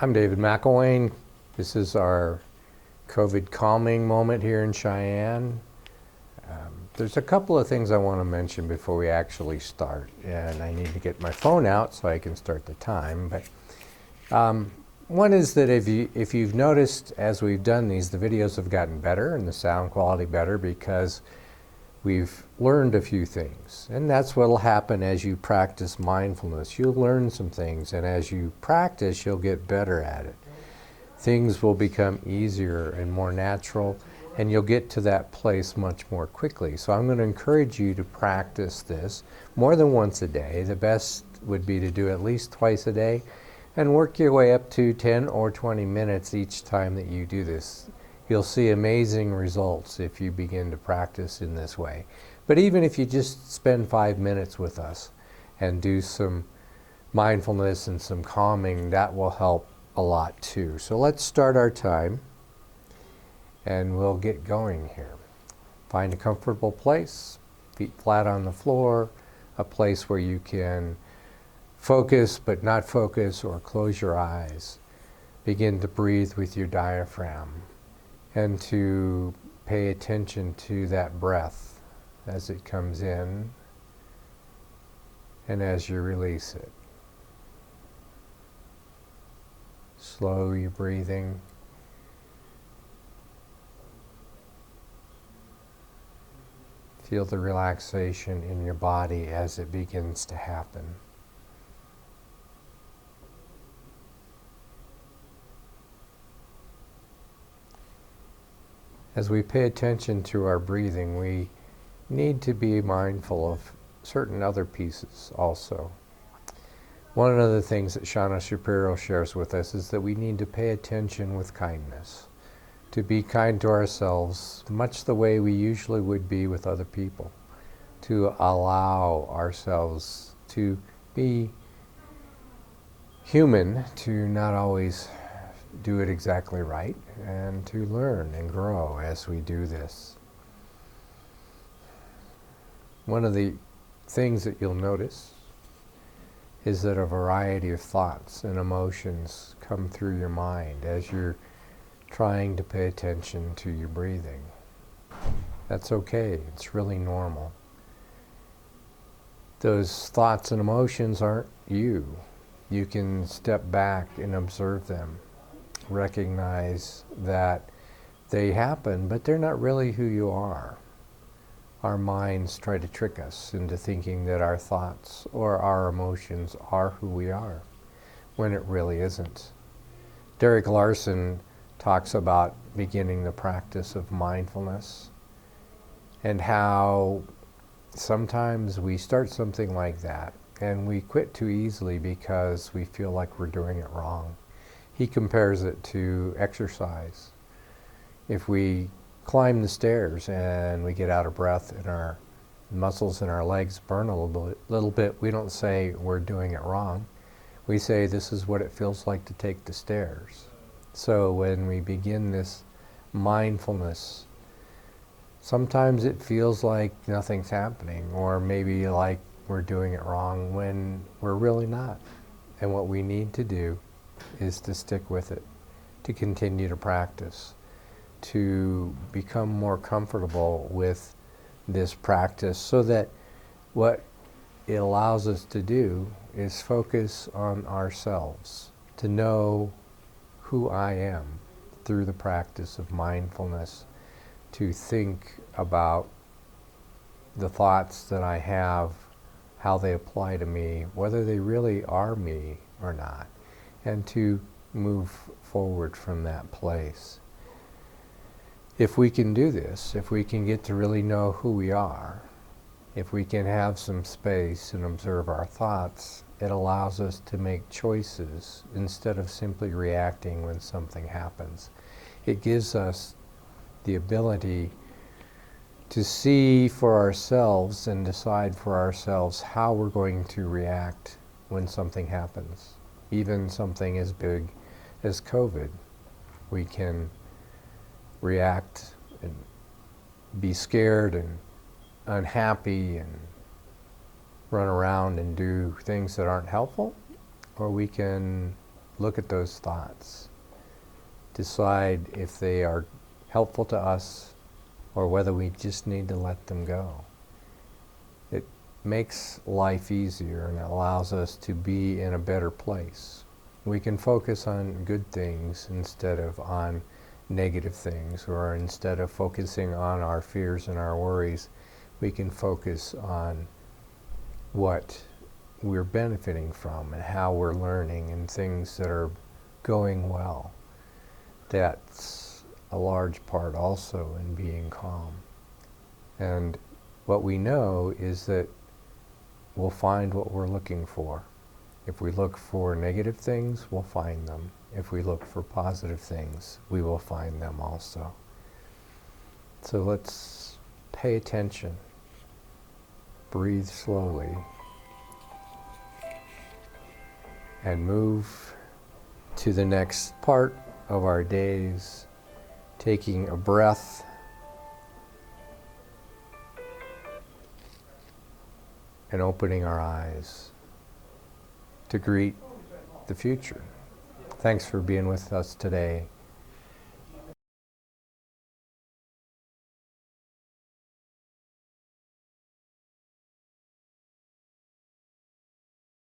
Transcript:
I'm David McElwain. This is our COVID calming moment here in Cheyenne. There's a couple of things I want to mention before we actually start, and I need to get my phone out so I can start the time. But one is that if you've noticed, as we've done these, the videos have gotten better and the sound quality better because we've learned a few things. And that's what will happen as you practice mindfulness. You'll learn some things, and as you practice, you'll get better at it. Things will become easier and more natural, and you'll get to that place much more quickly. So I'm going to encourage you to practice this more than once a day. The best would be to do at least twice a day, and work your way up to 10 or 20 minutes each time that you do this. You'll see amazing results if you begin to practice in this way. But even if you just spend 5 minutes with us and do some mindfulness and some calming, that will help a lot too. So let's start our time and we'll get going here. Find a comfortable place, feet flat on the floor, a place where you can focus but not focus, or close your eyes. Begin to breathe with your diaphragm and to pay attention to that breath as it comes in and as you release it. Slow your breathing. Feel the relaxation in your body as it begins to happen. As we pay attention to our breathing, we need to be mindful of certain other pieces also. One of the things that Shana Shapiro shares with us is that we need to pay attention with kindness, to be kind to ourselves, much the way we usually would be with other people, to allow ourselves to be human, to not always do it exactly right, and to learn and grow as we do this. One of the things that you'll notice is that a variety of thoughts and emotions come through your mind as you're trying to pay attention to your breathing. That's okay, it's really normal. Those thoughts and emotions aren't you. You can step back and observe them. Recognize that they happen, but they're not really who you are. Our minds try to trick us into thinking that our thoughts or our emotions are who we are, when it really isn't. Derek Larson talks about beginning the practice of mindfulness and how sometimes we start something like that and we quit too easily because we feel like we're doing it wrong. He compares it to exercise. If we climb the stairs and we get out of breath and our muscles in our legs burn a little bit, we don't say we're doing it wrong. We say this is what it feels like to take the stairs. So when we begin this mindfulness, sometimes it feels like nothing's happening, or maybe like we're doing it wrong when we're really not. And what we need to do is to stick with it, to continue to practice, to become more comfortable with this practice, so that what it allows us to do is focus on ourselves, to know who I am through the practice of mindfulness, to think about the thoughts that I have, how they apply to me, whether they really are me or not, and to move forward from that place. If we can do this, if we can get to really know who we are, if we can have some space and observe our thoughts, it allows us to make choices instead of simply reacting when something happens. It gives us the ability to see for ourselves and decide for ourselves how we're going to react when something happens. Even something as big as COVID, we can react and be scared and unhappy and run around and do things that aren't helpful, or we can look at those thoughts, decide if they are helpful to us or whether we just need to let them go. It makes life easier and it allows us to be in a better place. We can focus on good things instead of on negative things, or instead of focusing on our fears and our worries, we can focus on what we're benefiting from and how we're learning and things that are going well. That's a large part also in being calm. And what we know is that we'll find what we're looking for. If we look for negative things, we'll find them. If we look for positive things, we will find them also. So let's pay attention. Breathe slowly. And move to the next part of our days, taking a breath and opening our eyes to greet the future. Thanks for being with us today.